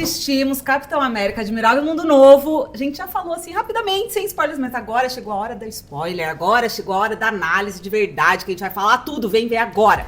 assistimos Capitão América, Admirável Mundo Novo. A gente já falou assim rapidamente, sem spoilers, mas agora chegou a hora do spoiler. Agora chegou a hora da análise de verdade, que a gente vai falar tudo. Vem ver agora.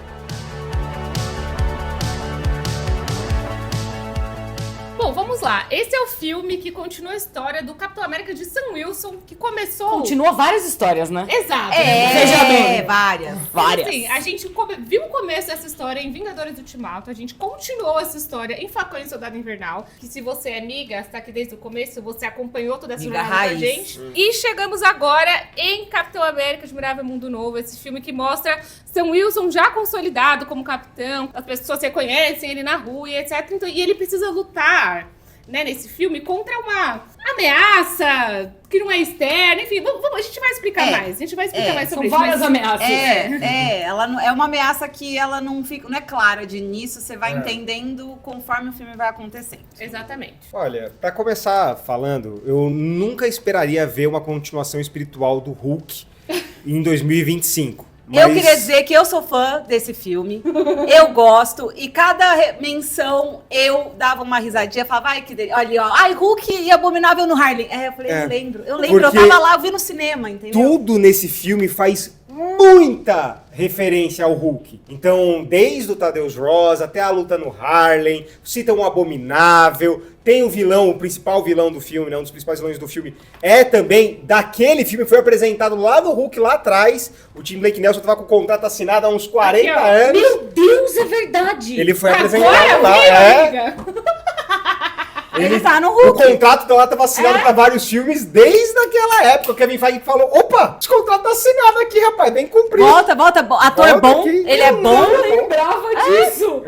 Bom, vamos lá. Esse é o filme que continua a história do Capitão América de Sam Wilson, que começou... Continua várias histórias, né? Exato. Veja bem. Várias. Assim, a gente viu o começo dessa história em Vingadores Ultimato, a gente continuou essa história em Falcão e Soldado Invernal, que se você é amiga, está aqui desde o começo, você acompanhou toda essa jornada com a gente. E chegamos agora em Capitão América, Admirável Mundo Novo, esse filme que mostra Sam Wilson já consolidado como capitão, as pessoas reconhecem ele na rua e etc. Então, e ele precisa lutar, né, nesse filme contra uma ameaça que não é externa, enfim, a gente vai explicar mais. A gente vai explicar mais sobre isso. São várias ameaças. Ela não, é uma ameaça que ela não é clara de início, você vai entendendo conforme o filme vai acontecendo. Exatamente. Olha, pra começar falando, eu nunca esperaria ver uma continuação espiritual do Hulk em 2025. Mas... Eu queria dizer que eu sou fã desse filme, eu gosto, e cada menção eu dava uma risadinha, falava, ai, que delícia, olha, ó, ai, Hulk e Abominável no Harlem. Eu falei, eu lembro, eu tava lá, eu vi no cinema, entendeu? Tudo nesse filme faz muita referência ao Hulk. Então, desde o Tadeusz Ross até a luta no Harlem, cita um Abominável, tem o vilão, o principal vilão do filme, né, um dos principais vilões do filme, é também daquele filme, foi apresentado lá no Hulk, lá atrás. O Tim Blake Nelson tava com o contrato assinado há uns 40 anos. Meu Deus, é verdade! Ele foi Agora apresentado lá. amiga. Ele tá no Hulk. O contrato lá tava assinado pra vários filmes desde aquela época. O Kevin Feige falou, opa, esse contrato tá assinado aqui, rapaz, bem cumprido. Volta, ator bom, aqui. ele é bom. Eu não lembrava disso!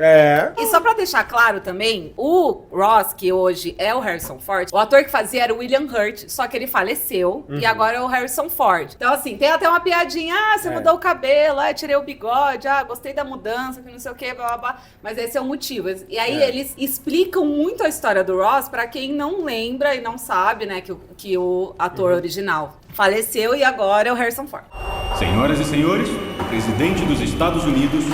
E só pra deixar claro também, o Ross, que hoje é o Harrison Ford, o ator que fazia era o William Hurt, só que ele faleceu e agora é o Harrison Ford. Então assim, tem até uma piadinha, você mudou o cabelo, tirei o bigode, gostei da mudança, que não sei o que, blá blá blá, mas esse é o motivo. E aí eles explicam muito a história do Ross pra quem não lembra e não sabe, né, que o ator original faleceu e agora é o Harrison Ford. Senhoras e senhores, o presidente dos Estados Unidos,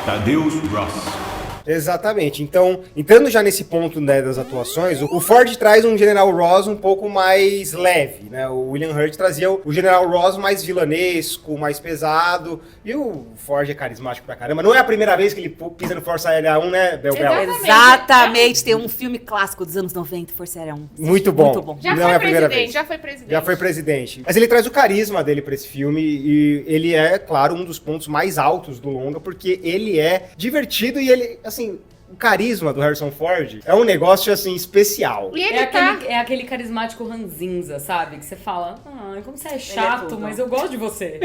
Tadeusz Ross. Exatamente. Então, entrando já nesse ponto, né, das atuações, o Ford traz um General Ross um pouco mais leve, né? O William Hurt trazia o General Ross mais vilanesco, mais pesado, e o Ford é carismático pra caramba. Não é a primeira vez que ele pisa no Força Aérea 1, né, Bel Bel? Exatamente. Tem um filme clássico dos anos 90, Força Aérea 1. Muito bom. Muito bom. Não é a primeira vez. Já foi presidente. Já foi presidente. Mas ele traz o carisma dele pra esse filme e ele é, claro, um dos pontos mais altos do longa, porque ele é divertido e ele, assim, o carisma do Harrison Ford é um negócio, assim, especial. E ele É aquele carismático ranzinza, sabe? Que você fala, como você é chato, mas eu gosto de você.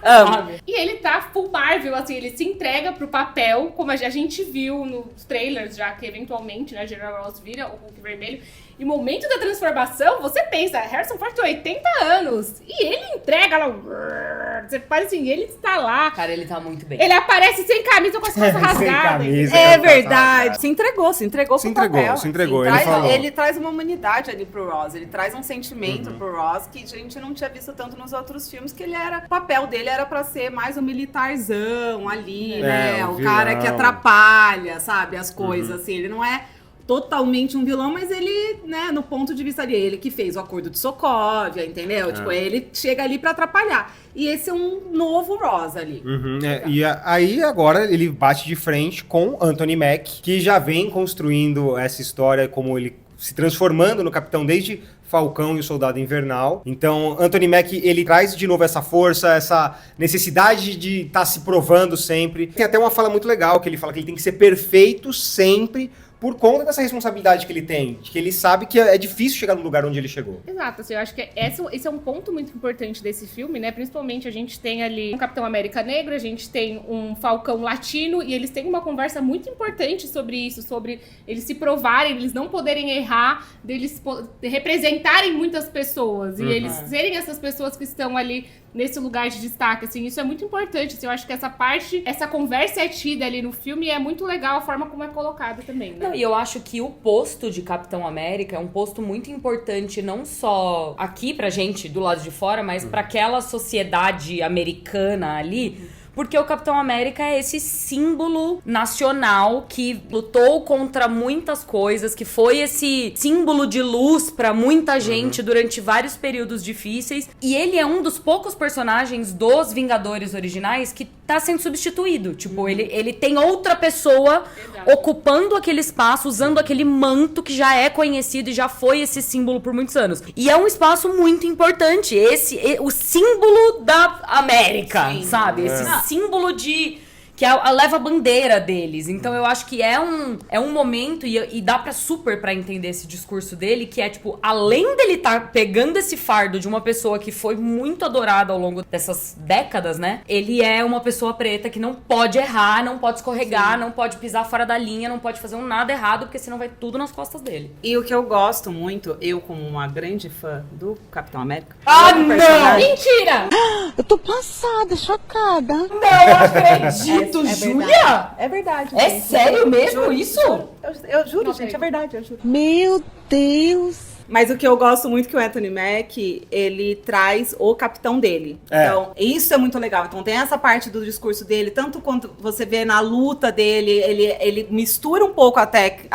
Sabe? E ele tá full Marvel, assim, ele se entrega pro papel, como a gente viu nos trailers já, que eventualmente, né, General Ross vira o Hulk vermelho. E no momento da transformação, você pensa, Harrison Ford tem 80 anos. E ele entrega lá. Você faz assim, ele está lá. Cara, ele tá muito bem. Ele aparece sem camisa com as costas rasgadas. É verdade. Se entregou pro papel. Se entregou. Ele traz uma humanidade ali pro Ross. Ele traz um sentimento pro Ross que a gente não tinha visto tanto nos outros filmes, que o papel dele era pra ser mais um militarzão ali, né? O cara que atrapalha, sabe? As coisas, assim. Ele não é totalmente um vilão, mas ele, né, no ponto de vista dele, ele que fez o acordo de Sokovia, entendeu? Tipo, ele chega ali pra atrapalhar. E esse é um novo Ross ali. E aí agora ele bate de frente com Anthony Mack, que já vem construindo essa história como ele se transformando no capitão desde Falcão e o Soldado Invernal. Então, Anthony Mack, ele traz de novo essa força, essa necessidade de estar se provando sempre. Tem até uma fala muito legal, que ele fala que ele tem que ser perfeito sempre, por conta dessa responsabilidade que ele tem, de que ele sabe que é difícil chegar no lugar onde ele chegou. Exato, assim, eu acho que esse é um ponto muito importante desse filme, né? Principalmente a gente tem ali um Capitão América negro, a gente tem um Falcão latino, e eles têm uma conversa muito importante sobre isso, sobre eles se provarem, eles não poderem errar, deles representarem muitas pessoas, e eles serem essas pessoas que estão ali nesse lugar de destaque, assim, isso é muito importante, assim, eu acho que essa conversa é tida ali no filme e é muito legal a forma como é colocada também, né? Não, e eu acho que o posto de Capitão América é um posto muito importante, não só aqui pra gente, do lado de fora, mas pra aquela sociedade americana ali, porque o Capitão América é esse símbolo nacional que lutou contra muitas coisas, que foi esse símbolo de luz pra muita gente durante vários períodos difíceis. E ele é um dos poucos personagens dos Vingadores originais que tá sendo substituído. Tipo, ele tem outra pessoa ocupando aquele espaço, usando aquele manto que já é conhecido e já foi esse símbolo por muitos anos. E é um espaço muito importante. O símbolo da América, sabe? Esse símbolo que leva a bandeira deles. Então eu acho que é um momento, e dá super pra entender esse discurso dele, que é tipo, além dele tá pegando esse fardo de uma pessoa que foi muito adorada ao longo dessas décadas, né? Ele é uma pessoa preta que não pode errar, não pode escorregar, não pode pisar fora da linha, não pode fazer nada errado, porque senão vai tudo nas costas dele. E o que eu gosto muito, eu como uma grande fã do Capitão América... não! Mentira! Eu tô passada, chocada. Não acredito, Júlia! É verdade. É gente. sério mesmo isso? Eu juro, gente, é verdade, eu juro. Meu Deus. Mas o que eu gosto muito que o Anthony Mack, ele traz o capitão dele. Então, isso é muito legal. Então, tem essa parte do discurso dele, tanto quanto você vê na luta dele, ele mistura um pouco a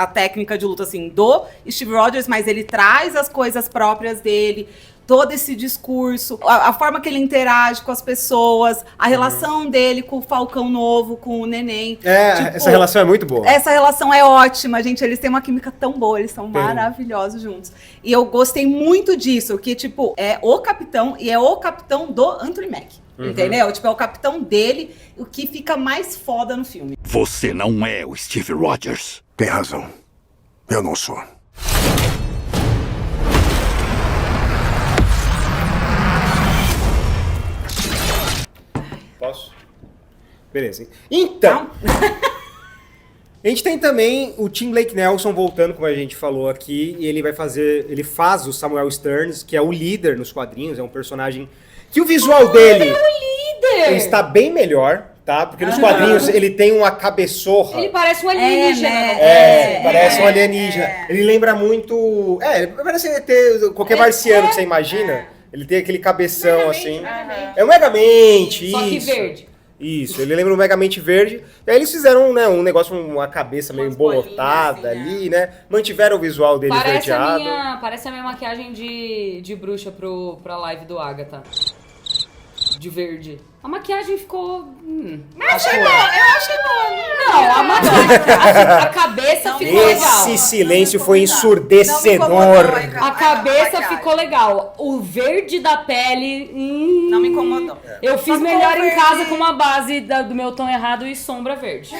técnica de luta, assim, do Steve Rogers, mas ele traz as coisas próprias dele. Todo esse discurso, a forma que ele interage com as pessoas, a relação dele com o Falcão Novo, com o Neném. Essa relação é muito boa. Essa relação é ótima, gente. Eles têm uma química tão boa, eles são maravilhosos juntos. E eu gostei muito disso, que, tipo, é o capitão e é o capitão do Anthony Mack. Entendeu? Tipo, é o capitão dele, o que fica mais foda no filme. Você não é o Steve Rogers. Tem razão. Eu não sou. Posso? Beleza. Então, a gente tem também o Tim Blake Nelson voltando, como a gente falou aqui, e ele faz o Samuel Stearns, que é o líder nos quadrinhos, é um personagem que o visual dele Líder! está bem melhor, tá? Porque nos quadrinhos ele tem uma cabeçorra. Ele parece um alienígena. Parece um alienígena. Ele lembra muito... ele parece ter qualquer marciano que você imagina. Ele tem aquele cabeção assim. É o Megamente, Só que verde. Isso, ele lembra o Megamente verde. E aí eles fizeram, né, um negócio, uma cabeça meio embolotada assim, ali, né? Mantiveram o visual dele verdeado. Parece a minha maquiagem de bruxa pra live do Agatha. De verde. A maquiagem ficou... Eu achei bom. Não, a maquiagem... A cabeça ficou legal. Esse silêncio foi ensurdecedor. A cabeça ficou legal. O verde da pele... Não me incomodou. Eu fiz melhor em casa com uma base do meu tom errado e sombra verde.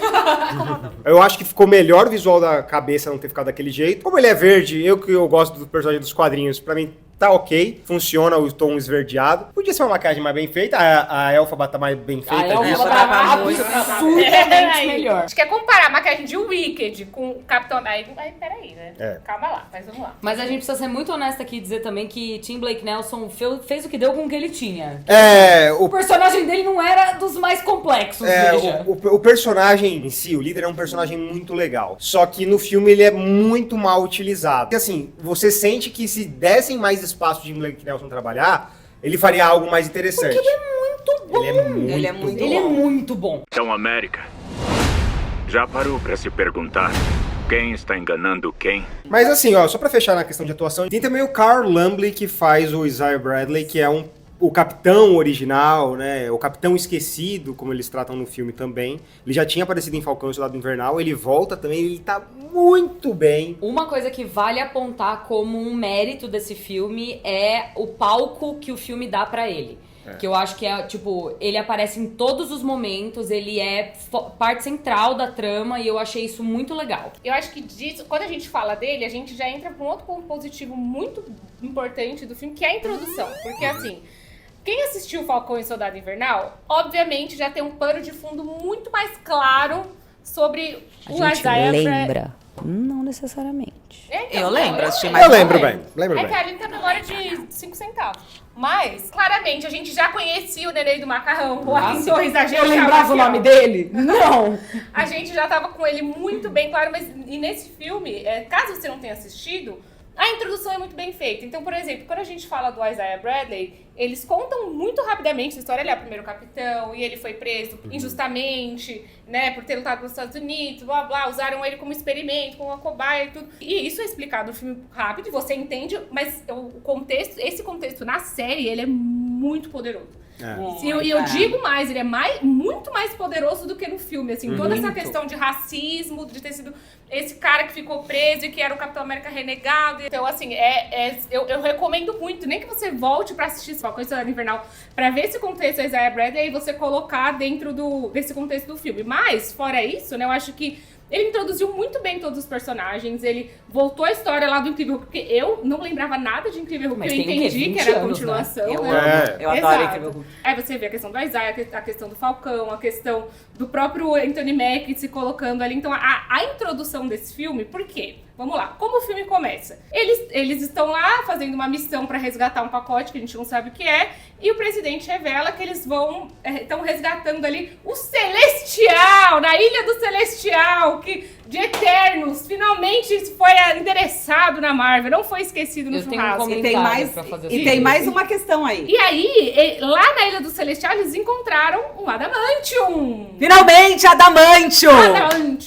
Eu acho que ficou melhor o visual da cabeça não ter ficado daquele jeito. Como ele é verde, eu gosto do personagem dos quadrinhos, pra mim... Tá ok, funciona o tom esverdeado. Podia ser uma maquiagem mais bem feita, a Elphaba tá mais bem feita. A Elphaba tá absurdamente melhor. A gente quer comparar a maquiagem de Wicked com o Capitão América. Aí, peraí, né? Calma lá, mas vamos lá. Mas a gente precisa ser muito honesta aqui e dizer também que Tim Blake Nelson fez o que deu com o que ele tinha. O personagem dele não era dos mais complexos, veja. O personagem em si, o líder, é um personagem muito legal. Só que no filme ele é muito mal utilizado. Porque assim, você sente que se dessem mais espaço de Blake Nelson trabalhar, ele faria algo mais interessante. Porque ele é muito bom. Ele é muito bom. Capitão América, já parou pra se perguntar quem está enganando quem? Mas assim, ó, só pra fechar na questão de atuação, tem também o Carl Lumbly, que faz o Isaiah Bradley, que é o capitão original, né? O capitão esquecido, como eles tratam no filme também. Ele já tinha aparecido em Falcão e Soldado Invernal, ele volta também, ele tá muito bem. Uma coisa que vale apontar como um mérito desse filme é o palco que o filme dá pra ele. Que eu acho que é, tipo, ele aparece em todos os momentos, ele é parte central da trama e eu achei isso muito legal. Eu acho que disso, quando a gente fala dele, a gente já entra com outro ponto positivo muito importante do filme, que é a introdução. Porque, assim, quem assistiu Falcão e Soldado Invernal, obviamente já tem um pano de fundo muito mais claro sobre o Isaiah. Lembra? Não necessariamente. Eu lembro, assisti mais. Eu lembro bem, lembro É bem. que ali tem memória de 5 centavos. Mas, claramente, a gente já conhecia o Neném do Macarrão, o Joaquim Torres, a gente Eu lembrava o nome dele? Não! A gente já tava com ele muito bem claro, mas e nesse filme, caso você não tenha assistido, A introdução é muito bem feita. Então, por exemplo, quando a gente fala do Isaiah Bradley, eles contam muito rapidamente a história. Ele é o primeiro capitão e ele foi preso injustamente, né, por ter lutado nos Estados Unidos, blá, blá. Usaram ele como experimento, como uma cobaia e tudo. E isso é explicado no filme rápido, você entende, mas esse contexto na série, ele é muito poderoso. E eu digo mais, ele é muito mais poderoso do que no filme, assim, toda essa questão de racismo, de ter sido esse cara que ficou preso e que era o Capitão América renegado. Então, assim, eu recomendo muito, nem que você volte pra assistir Falcão e Soldado Invernal pra ver esse contexto da Isaiah Bradley e você colocar dentro desse contexto do filme. Mas, fora isso, né, eu acho que ele introduziu muito bem todos os personagens, ele voltou a história lá do Incrível Hulk, porque eu não lembrava nada de Incrível Hulk, eu entendi que era a continuação. Né? Eu adoro Incrível Hulk. Aí você vê a questão do Isaiah, a questão do Falcão, a questão do próprio Anthony Mackie se colocando ali. Então, a introdução desse filme, por quê? Vamos lá, como o filme começa? Eles estão lá fazendo uma missão pra resgatar um pacote que a gente não sabe o que é, e o presidente revela que eles estão resgatando ali o Celestial, na Ilha do Celestial, que de Eternos, finalmente foi endereçado na Marvel, não foi esquecido no churrasco. E tem mais uma questão aí. E aí, lá na Ilha do Celestial, eles encontraram um Adamantium. Finalmente, Adamantium!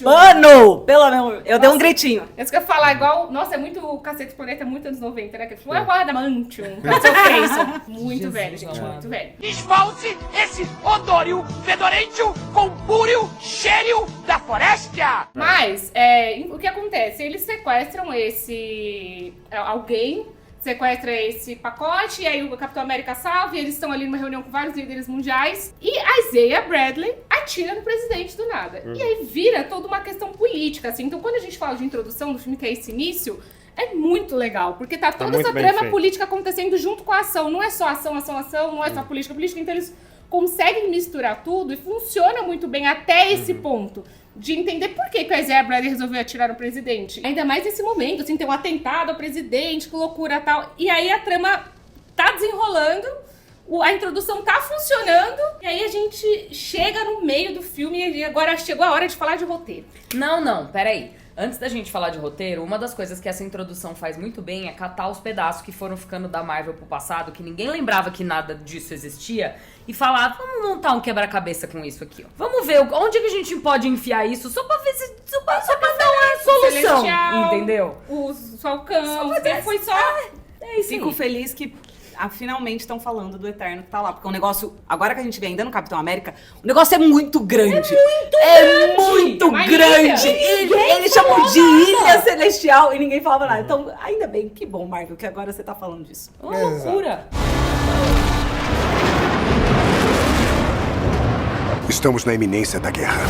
Mano, pelo menos, eu dei um gritinho. É isso que eu ia falar, igual... Nossa, é muito Cacete Planeta, muito anos 90, né? Que foi o Adamantium. Muito velho, gente, muito velho. Esvalte esse odório fedorento com púrio cheiro da floresta! Mas, o que acontece? Eles sequestram alguém, sequestra esse pacote, e aí o Capitão América salva, e eles estão ali numa reunião com vários líderes mundiais, e a Isaiah Bradley atira no presidente do nada. E aí vira toda uma questão política, assim. Então, quando a gente fala de introdução do filme, que é esse início, é muito legal, porque tá toda essa trama política acontecendo junto com a ação. Não é só ação, não é só política. Então eles conseguem misturar tudo e funciona muito bem até esse ponto. De entender por que a Isaiah Bradley resolveu atirar no presidente. Ainda mais nesse momento, assim, tem um atentado ao presidente, que loucura e tal. E aí a trama tá desenrolando, a introdução tá funcionando, e aí a gente chega no meio do filme e agora chegou a hora de falar de roteiro. Não, peraí. Antes da gente falar de roteiro, uma das coisas que essa introdução faz muito bem é catar os pedaços que foram ficando da Marvel pro passado, que ninguém lembrava que nada disso existia, e falar, vamos montar um quebra-cabeça com isso aqui, ó. Vamos ver onde que a gente pode enfiar isso, só pra ver se... Só pra dar uma solução, Celestial, entendeu? Os Falcão, foi só... É isso. Fico feliz que finalmente estão falando do Eterno que tá lá. Porque o negócio, agora que a gente vê ainda no Capitão América, o negócio é muito grande. É muito grande. Ele chamou de Ilha Celestial e ninguém falava nada. Então, ainda bem, que bom, Marvel, que agora você tá falando disso. Uma loucura. Estamos na iminência da guerra.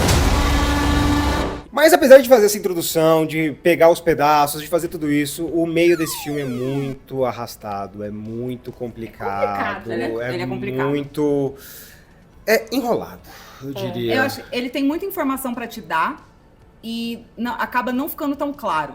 Mas apesar de fazer essa introdução, de pegar os pedaços, de fazer tudo isso, o meio desse filme é muito arrastado, é muito complicado. Ele é complicado. Muito... enrolado, eu diria. Eu acho, ele tem muita informação pra te dar e acaba não ficando tão claro.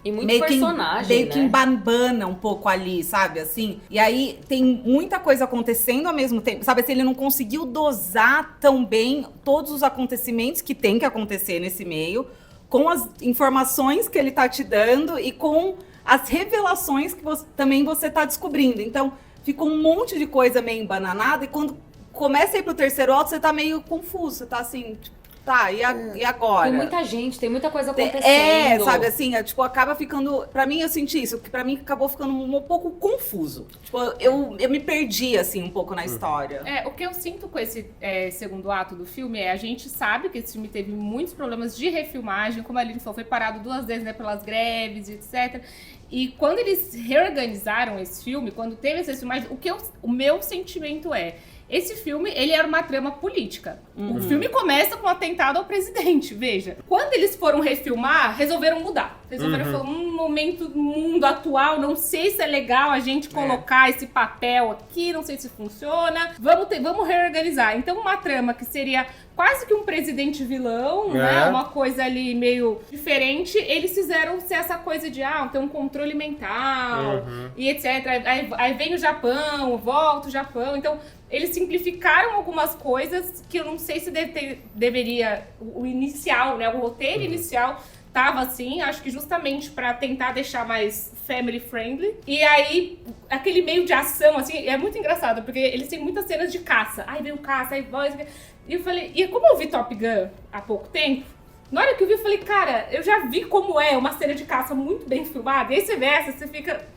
E muito personagem, meio que embana um pouco ali, sabe, assim? E aí tem muita coisa acontecendo ao mesmo tempo, sabe? Assim, ele não conseguiu dosar tão bem todos os acontecimentos que tem que acontecer nesse meio, com as informações que ele tá te dando e com as revelações que também você tá descobrindo. Então, ficou um monte de coisa meio embananada e quando começa a ir pro terceiro ato, você tá meio confuso, você tá assim... Tá, e agora? Tem muita gente, tem muita coisa acontecendo. Sabe, assim, tipo, acaba ficando... Pra mim, eu senti isso, que pra mim acabou ficando um pouco confuso. Tipo, eu me perdi, assim, um pouco na história. O que eu sinto com esse segundo ato do filme a gente sabe que esse filme teve muitos problemas de refilmagem, como a Aline falou, foi parado 2 vezes, né, pelas greves, etc. E quando eles reorganizaram esse filme, quando teve essa refilmagem, o meu sentimento esse filme, ele era uma trama política. O filme começa com um atentado ao presidente, veja. Quando eles foram refilmar, resolveram mudar. Resolveram falar, momento do mundo atual, não sei se é legal a gente colocar esse papel aqui, não sei se funciona. Vamos reorganizar. Então, uma trama que seria quase que um presidente vilão, né? Uma coisa ali meio diferente. Eles fizeram ser essa coisa de, tem um controle mental e etc. Aí vem o Japão, volta o Japão. Então, eles simplificaram algumas coisas que eu não sei se deveria... O inicial, né? O roteiro inicial tava assim, acho que justamente pra tentar deixar mais family friendly. E aí, aquele meio de ação, assim, é muito engraçado, porque eles têm muitas cenas de caça. Aí vem o caça, aí voz. E eu falei, e como eu vi Top Gun há pouco tempo, na hora que eu vi, eu falei, cara, eu já vi como é uma cena de caça muito bem filmada. E aí você vê essa, você fica...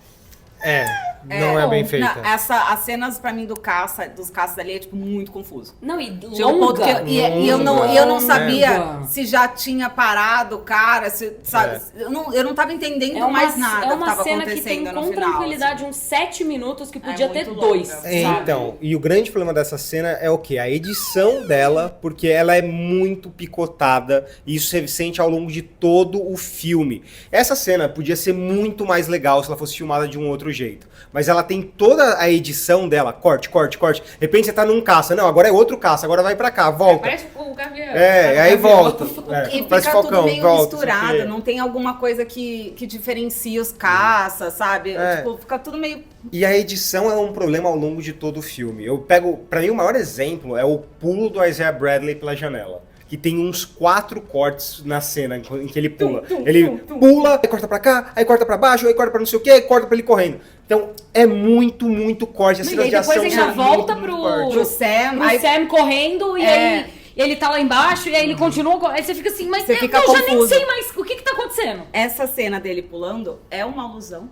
Não é bem feita. As cenas, pra mim, dos caças ali é, tipo, muito confuso. Não, e Chegou um ponto longa. e eu não sabia se já tinha parado o cara, sabe? Eu não tava entendendo mais nada que tava acontecendo no final. É uma cena que tem com tranquilidade uns 7 minutos que podia ter muito 2. longa. Sabe? Então, e o grande problema dessa cena é o quê? A edição dela, porque ela é muito picotada, e isso você sente ao longo de todo o filme. Essa cena podia ser muito mais legal se ela fosse filmada de um outro jeito. Mas ela tem toda a edição dela, corte. De repente você tá num caça, não, agora é outro caça, agora vai pra cá, volta. Parece o Gavião. Aí volta. E Parece fica Falcão, tudo meio volta, misturado, não tem alguma coisa que diferencia os caças, sabe? Tipo, fica tudo meio... E a edição é um problema ao longo de todo o filme. Eu pego, pra mim o maior exemplo é o pulo do Isaiah Bradley pela janela. Que tem uns 4 cortes na cena em que ele pula. Ele pula, aí corta pra cá, aí corta pra baixo, aí corta pra não sei o que, aí corta pra ele correndo. Então é muito corte. As cenas de ação depois ainda volta pro Sam, correndo e aí ele tá lá embaixo e aí ele continua. Aí você fica assim, mas Você eu fica já nem confuso. sei mais o que tá acontecendo. Essa cena dele pulando é uma alusão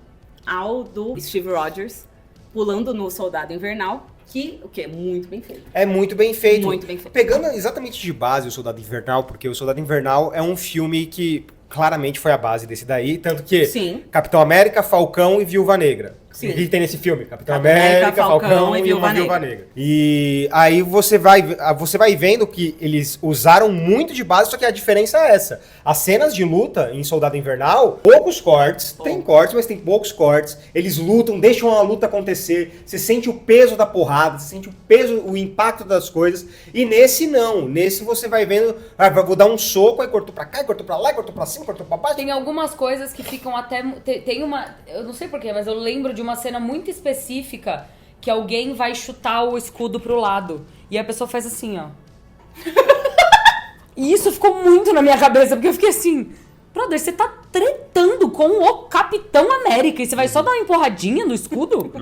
ao do Steve Rogers pulando no Soldado Invernal. Que, o que é muito bem feito. É muito bem feito. Muito bem feito. Pegando exatamente de base o Soldado Invernal, porque o Soldado Invernal é um filme que claramente foi a base desse daí, tanto que Sim. Capitão América, Falcão e Viúva Negra. Sim. O que tem nesse filme? Capitão América, Falcão e uma Viúva Negra. E aí você vai vendo que eles usaram muito de base, só que a diferença é essa. As cenas de luta em Soldado Invernal, poucos cortes, tem cortes, mas tem poucos cortes. Eles lutam, deixam a luta acontecer, você sente o peso da porrada, você sente o peso, o impacto das coisas. E nesse não, nesse você vai vendo, vou dar um soco, aí cortou pra cá, cortou pra lá, cortou pra cima, cortou pra baixo. Tem algumas coisas que ficam até... Tem uma... Eu não sei porquê, mas eu lembro de uma cena muito específica que alguém vai chutar o escudo pro lado. E a pessoa faz assim, ó. E isso ficou muito na minha cabeça, porque eu fiquei assim... Brother, você tá tretando com o Capitão América e você vai só dar uma empurradinha no escudo?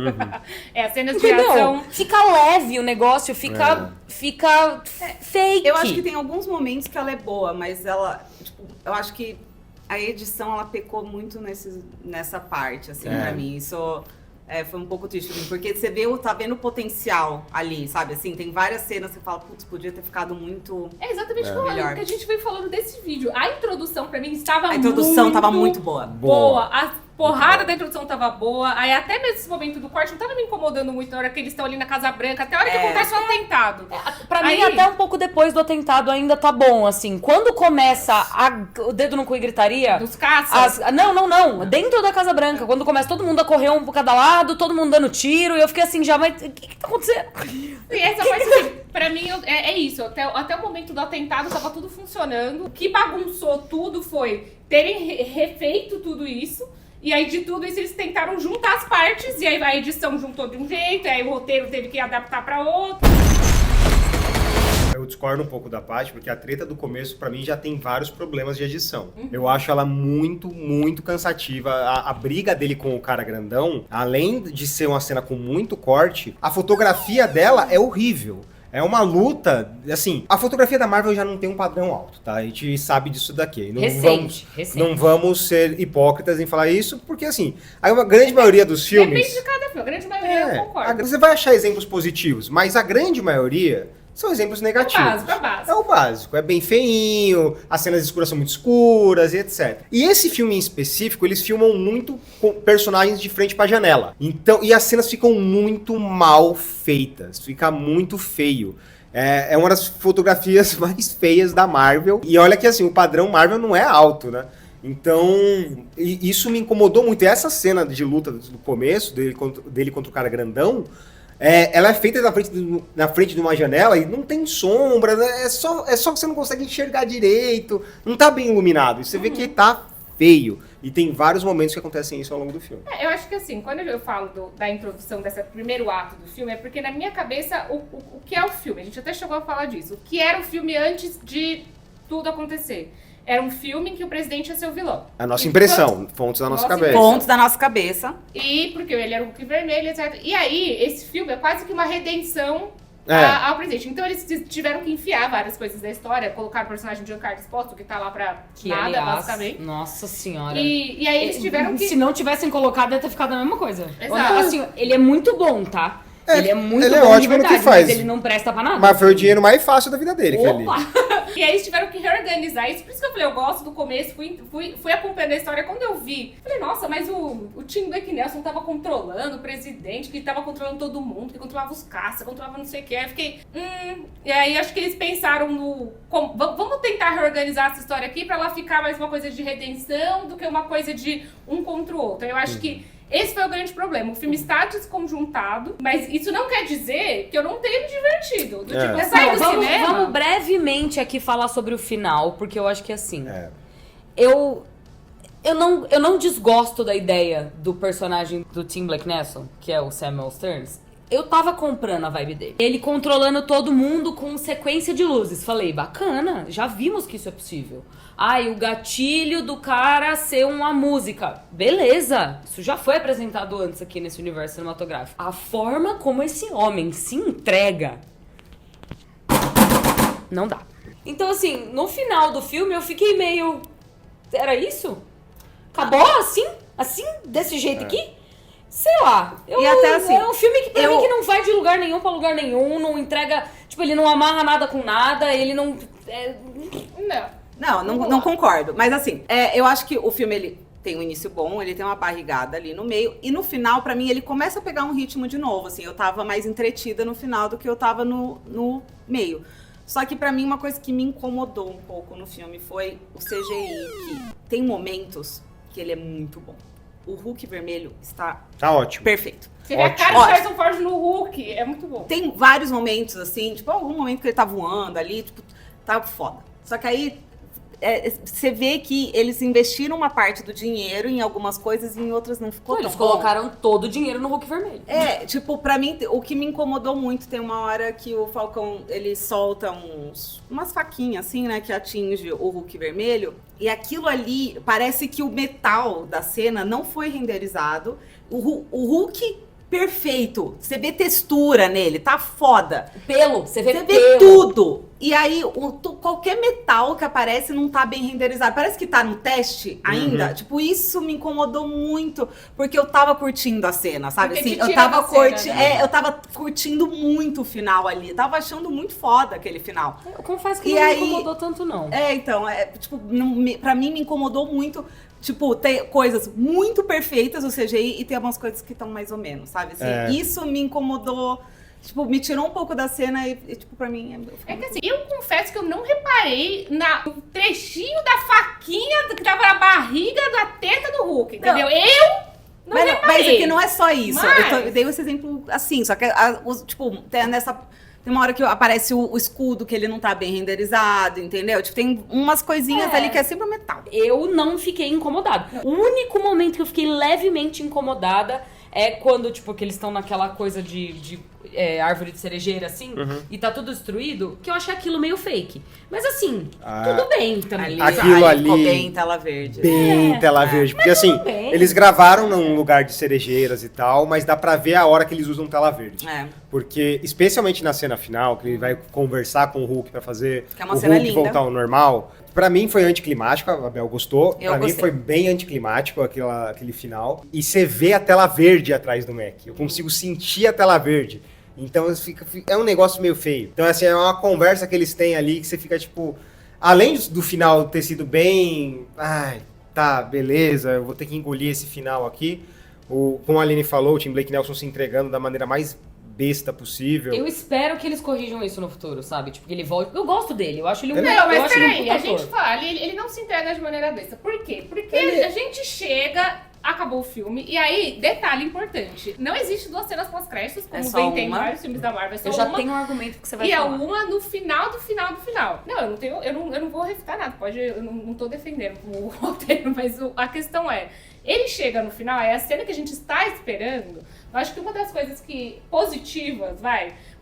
As cenas de ação... Fica leve o negócio, fica fake. Eu acho que tem alguns momentos que ela é boa, mas ela... Tipo, eu acho que a edição, ela pecou muito nessa parte, assim, pra mim. Isso foi um pouco triste, porque você tá vendo o potencial ali, sabe? Assim, tem várias cenas que você fala, putz, podia ter ficado muito É exatamente o melhor. que a gente veio falando desse vídeo. A introdução, pra mim, estava A introdução tava muito boa. boa. A porrada da introdução tava boa. Aí até nesse momento do corte não tava me incomodando muito na hora que eles estão ali na Casa Branca, até a hora que acontece o atentado. Pra mim, Aí- até um pouco depois do atentado ainda tá bom, assim. Quando começa o dedo no cu e gritaria... Dos caças. Não. Dentro da Casa Branca. Quando começa todo mundo a correr um por cada lado, todo mundo dando tiro, e eu fiquei assim, já, mas o que tá acontecendo? E essa parte, assim, pra mim, é isso. Até o momento do atentado tava tudo funcionando. O que bagunçou tudo foi terem refeito tudo isso. E aí, de tudo isso, eles tentaram juntar as partes. E aí, a edição juntou de um jeito. E aí, o roteiro teve que adaptar pra outro. Eu discordo um pouco da Paty, porque a treta do começo, pra mim, já tem vários problemas de edição. Eu acho ela muito cansativa. A briga dele com o cara grandão, além de ser uma cena com muito corte, a fotografia dela é horrível. É uma luta, assim, a fotografia da Marvel já não tem um padrão alto, tá? A gente sabe disso daqui. Recente. Não vamos ser hipócritas em falar isso, porque assim, a grande maioria dos filmes... Depende de cada filme. A grande maioria eu concordo. Você vai achar exemplos positivos, mas a grande maioria são exemplos negativos. É o básico. É o básico. É bem feinho, as cenas escuras são muito escuras e etc. E esse filme em específico, eles filmam muito com personagens de frente pra janela. Então, e as cenas ficam muito mal feitas. Fica muito feio. É uma das fotografias mais feias da Marvel. E olha que assim, o padrão Marvel não é alto, né? Então, isso me incomodou muito. E essa cena de luta do começo, dele contra o cara grandão, ela é feita na frente de uma janela e não tem sombra, né? É só que você não consegue enxergar direito, não tá bem iluminado. E você vê que tá feio. E tem vários momentos que acontecem isso ao longo do filme. Eu acho que assim, quando eu falo da introdução desse primeiro ato do filme, é porque na minha cabeça, o que é o filme? A gente até chegou a falar disso. O que era o filme antes de tudo acontecer? era um filme em que o presidente ia ser o vilão. A nossa impressão, fontes da nossa cabeça. Pontos da nossa cabeça. E porque ele era o Hulk vermelho, etc. E aí, esse filme é quase que uma redenção ao presidente. Então eles tiveram que enfiar várias coisas da história, colocar o personagem de Giancarlo Esposito, que tá lá pra nada, aliás, basicamente. Nossa senhora. E aí eles tiveram que... Se não tivessem colocado, ia ter ficado a mesma coisa. Exato. Assim, ele é muito bom, tá? Ele é muito ele bom é ótimo de verdade, no que faz. mas ele não presta pra nada. Mas foi o dinheiro mais fácil da vida dele, que ali. E aí eles tiveram que reorganizar isso. Por isso que eu falei, eu gosto do começo, fui acompanhando a história. Quando eu vi, falei, nossa, mas o Tim Blake Nelson tava controlando o presidente, que tava controlando todo mundo, que controlava os caças, controlava não sei o que. Aí eu fiquei, E aí acho que eles pensaram vamos tentar reorganizar essa história aqui pra ela ficar mais uma coisa de redenção do que uma coisa de um contra o outro. Eu acho que esse foi o grande problema. O filme está desconjuntado, mas isso não quer dizer que eu não tenha me divertido. Eu saio do cinema... Vamos brevemente aqui falar sobre o final, porque eu acho que assim... Eu não desgosto da ideia do personagem do Tim Blake Nelson, que é o Samuel Stearns. Eu tava comprando a vibe dele. Ele controlando todo mundo com sequência de luzes. Falei, bacana, já vimos que isso é possível. E o gatilho do cara ser uma música. Beleza, isso já foi apresentado antes aqui nesse universo cinematográfico. A forma como esse homem se entrega... Não dá. Então, assim, no final do filme eu fiquei meio... Era isso? Acabou assim? Assim? Desse jeito aqui? Sei lá. E até assim, é um filme que pra mim que não vai de lugar nenhum pra lugar nenhum, não entrega... Tipo, ele não amarra nada com nada, ele não... Não concordo. Mas assim, eu acho que o filme, ele tem um início bom, ele tem uma barrigada ali no meio. E no final, pra mim, ele começa a pegar um ritmo de novo. Assim, eu tava mais entretida no final do que eu tava no meio. Só que pra mim, uma coisa que me incomodou um pouco no filme foi o CGI. Que tem momentos que ele é muito bom. O Hulk vermelho está ótimo. Perfeito. Você vê a cara do Harrison Ford no Hulk, é muito bom. Tem vários momentos, assim, tipo, algum momento que ele tá voando ali, tipo, tá foda. Só que aí, você vê que eles investiram uma parte do dinheiro em algumas coisas e em outras não ficou tão Eles colocaram todo o dinheiro no Hulk vermelho. Tipo, pra mim, o que me incomodou muito, tem uma hora que o Falcão, ele solta umas faquinhas, assim, né, que atinge o Hulk vermelho. E aquilo ali, parece que o metal da cena não foi renderizado. O Hulk perfeito. Você vê textura nele, tá foda. O pelo, você vê vê tudo. E aí, qualquer metal que aparece não tá bem renderizado. Parece que tá no teste ainda. Tipo, isso me incomodou muito, porque eu tava curtindo a cena, sabe? Assim, eu tava curtindo muito o final ali. Eu tava achando muito foda aquele final. Eu confesso que não me incomodou tanto, não. Então, tipo, pra mim me incomodou muito. Tipo, tem coisas muito perfeitas no CGI e tem algumas coisas que estão mais ou menos, sabe? Assim, isso me incomodou, tipo, me tirou um pouco da cena e tipo, pra mim... É que assim, eu confesso que eu não reparei no trechinho da faquinha que tava na barriga da teta do Hulk, entendeu? Não reparei. Mas é que não é só isso. Mas... Eu dei esse exemplo assim, só que, tipo, tem uma hora que aparece o escudo que ele não tá bem renderizado, entendeu? Tipo, tem umas coisinhas ali que é sempre metal. Eu não fiquei incomodada. O único momento que eu fiquei levemente incomodada é quando, tipo, que eles estão naquela coisa de árvore de cerejeira, assim, e tá tudo destruído, que eu achei aquilo meio fake. Mas assim, tudo bem também. Aquilo ali ficou bem tela verde. Bem tela verde. Porque assim, eles gravaram num lugar de cerejeiras e tal, mas dá pra ver a hora que eles usam tela verde. Porque, especialmente na cena final, que ele vai conversar com o Hulk pra fazer que é uma o cena Hulk linda. voltar ao normal. Pra mim foi anticlimático, a Bel gostou. Pra mim gostei. foi bem anticlimático aquele final. E você vê a tela verde atrás do Mac. Eu consigo sentir a tela verde. Então é um negócio meio feio. Então, assim, é uma conversa que eles têm ali que você fica, tipo... Além do final ter sido bem... Ai, tá, beleza, eu vou ter que engolir esse final aqui. Como a Aline falou, o Tim Blake Nelson se entregando da maneira mais besta possível. Eu espero que eles corrijam isso no futuro, sabe? Tipo, que ele volte... Eu gosto dele, eu acho ele um Não, mas peraí, a ator. gente fala, ele não se entrega de maneira besta. Por quê? Porque a gente chega... Acabou o filme. E aí, detalhe importante. Não existe 2 cenas pós-créditos, como bem tem em vários filmes da Marvel. Eu já tenho um argumento que você vai falar. E é uma no final do final do final. Não, eu não vou refutar nada. Eu não tô defendendo o roteiro, mas a questão é... Ele chega no final, é a cena que a gente está esperando. Eu acho que uma das coisas positivas,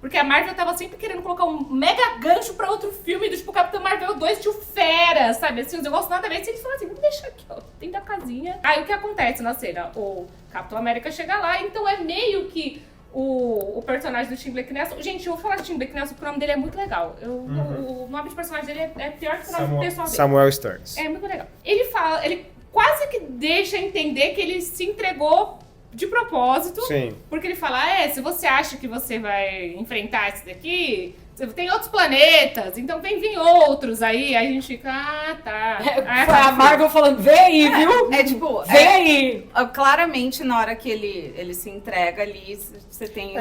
porque a Marvel tava sempre querendo colocar um mega gancho pra outro filme, do tipo Capitão Marvel 2, tio Fera, sabe? Assim, os negócios nada a ver. Eles falam assim, vamos deixar aqui, ó, dentro da casinha. Aí o que acontece na cena? O Capitão América chega lá, então é meio que o personagem do Tim Blake Nelson... Gente, eu vou falar de Tim Blake Nelson porque o nome dele é muito legal. O nome de personagem dele é pior que o nome pessoal dele. Samuel Stearns. É muito legal. Ele quase que deixa entender que ele se entregou de propósito. Sim. Porque ele fala, se você acha que você vai enfrentar esse daqui, tem outros planetas, então vem vir outros. Aí a gente fica, tá. Foi a Marvel falando, vem aí, viu? Vem aí. Claramente, na hora que ele se entrega ali, você tem...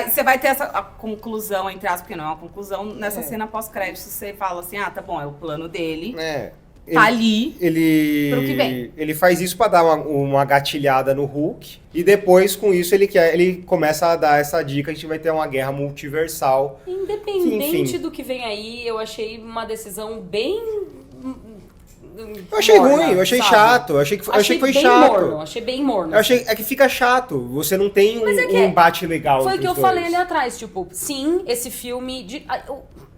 Você vai ter a conclusão, entre aspas, porque não é uma conclusão, nessa cena pós-crédito, você fala assim, tá bom, é o plano dele. Tá ali pro que vem. Ele faz isso pra dar uma gatilhada no Hulk. E depois, com isso, ele começa a dar essa dica. A gente vai ter uma guerra multiversal. Independente do que vem aí, eu achei uma decisão bem... Eu achei ruim, eu achei chato. Eu achei que foi chato. Achei bem morno. É que fica chato. Você não tem um embate legal. Foi o que eu falei ali atrás. Tipo, sim, esse filme...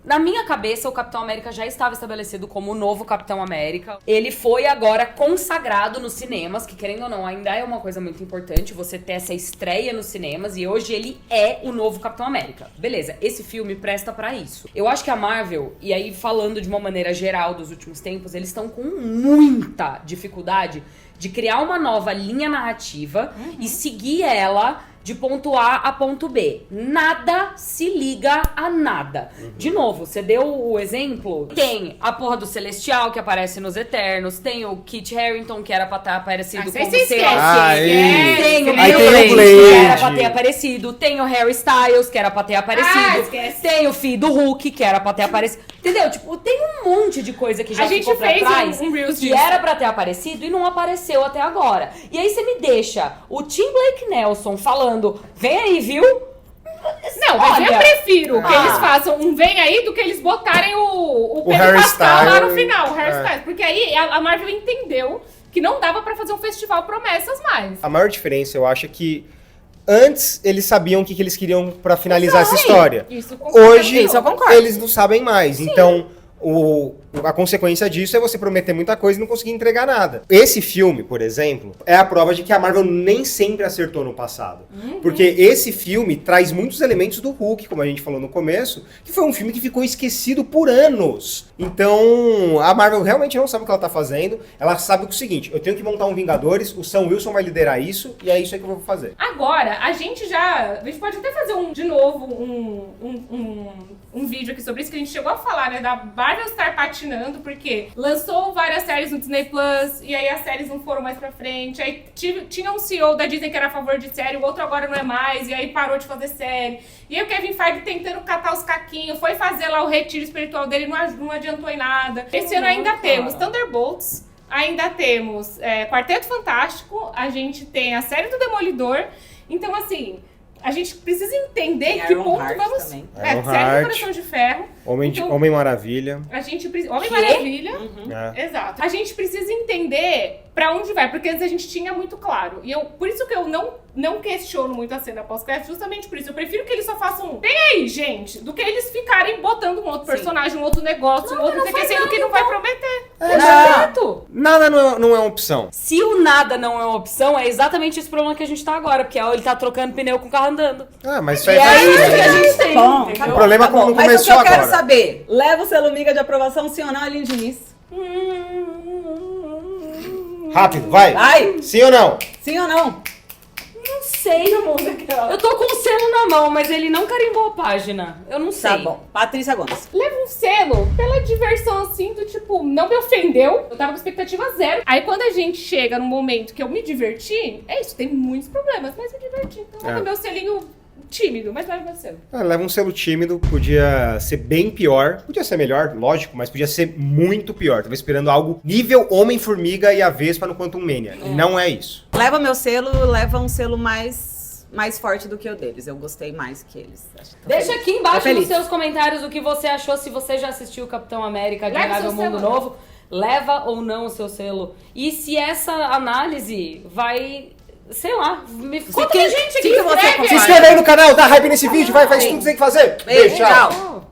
Na minha cabeça, o Capitão América já estava estabelecido como o novo Capitão América. Ele foi agora consagrado nos cinemas, que querendo ou não, ainda é uma coisa muito importante você ter essa estreia nos cinemas, e hoje ele é o novo Capitão América. Beleza, esse filme presta pra isso. Eu acho que a Marvel, e aí falando de uma maneira geral dos últimos tempos, eles estão com muita dificuldade de criar uma nova linha narrativa e seguir ela de ponto A a ponto B. Nada se liga a nada. De novo, você deu o exemplo. Tem a porra do Celestial, que aparece nos Eternos. Tem o Kit Harington, que era pra estar aparecido como sei lá. Tem o Blade, que era pra ter aparecido. Tem o Harry Styles, que era pra ter aparecido. Tem o filho do Hulk, que era pra ter aparecido. Entendeu? Tipo, tem um monte de coisa que já ficou pra trás que era pra ter aparecido e não apareceu até agora. E aí você me deixa o Tim Blake Nelson falando, vem aí, viu? Não, mas eu prefiro que eles façam um vem aí do que eles botarem o Harry Styles lá no final, o Harry Styles. Porque aí a Marvel entendeu que não dava pra fazer um festival promessas mais. A maior diferença, eu acho, é que antes eles sabiam o que eles queriam pra finalizar essa história. Hoje, eles não sabem mais. Sim. Então, a consequência disso é você prometer muita coisa e não conseguir entregar nada. Esse filme, por exemplo, é a prova de que a Marvel nem sempre acertou no passado. Porque esse filme traz muitos elementos do Hulk, como a gente falou no começo, que foi um filme que ficou esquecido por anos. Então, a Marvel realmente não sabe o que ela tá fazendo. Ela sabe o seguinte, eu tenho que montar um Vingadores, o Sam Wilson vai liderar isso, e é isso aí que eu vou fazer. Agora, a gente pode até fazer de novo um vídeo aqui sobre isso, que a gente chegou a falar, né, da Marvel estar patinando, porque lançou várias séries no Disney Plus, e aí as séries não foram mais pra frente, aí tinha um CEO da Disney que era a favor de série, o outro agora não é mais, e aí parou de fazer série. E aí o Kevin Feige tentando catar os caquinhos, foi fazer lá o retiro espiritual dele, não adiantou em nada. Esse ano ainda temos Thunderbolts, ainda temos Quarteto Fantástico, a gente tem a série do Demolidor, então assim... A gente precisa entender que ponto vamos... série do Coração de Ferro. Homem Maravilha. Homem Maravilha. Exato. A gente precisa entender pra onde vai, porque antes a gente tinha muito claro. E por isso que eu não questiono muito a cena pós-crédito, justamente por isso. Eu prefiro que eles só façam bem aí, gente, do que eles ficarem botando um outro personagem, um outro negócio, um outro sendo que não vai prometer. Exato. Nada não é uma opção. Se o nada não é uma opção, é exatamente esse problema que a gente tá agora, porque ele tá trocando pneu com o carro andando. Mas é isso que a gente tem. O problema não começou agora. Mas o que eu quero saber, leva o selo Miga de aprovação, sim ou não, Aline Diniz? Rápido, vai! Sim ou não? Sim ou não? Não sei, eu tô com o selo na mão, mas ele não carimbou a página. Eu não sei. Tá bom. Patrícia Gomes. Leva um selo pela diversão, assim, do tipo, não me ofendeu. Eu tava com expectativa zero. Aí quando a gente chega num momento que eu me diverti, é isso, tem muitos problemas, mas me diverti. Então leva meu selinho tímido, mas leva meu selo. Leva um selo tímido, podia ser bem pior. Podia ser melhor, lógico, mas podia ser muito pior. Tava esperando algo nível Homem-Formiga e a Vespa no Quantum Mania. Não é isso. Leva meu selo, leva um selo mais forte do que o deles. Eu gostei mais que eles. Deixa aqui embaixo nos seus comentários o que você achou, se você já assistiu o Capitão América Admirável Mundo Novo. leva ou não o seu selo. E se essa análise vai... Sei lá, Conta pra gente aqui, que você escreve. Se inscreve aí no canal, dá hype nesse vídeo, faz tudo que tem que fazer. Beijo, tchau.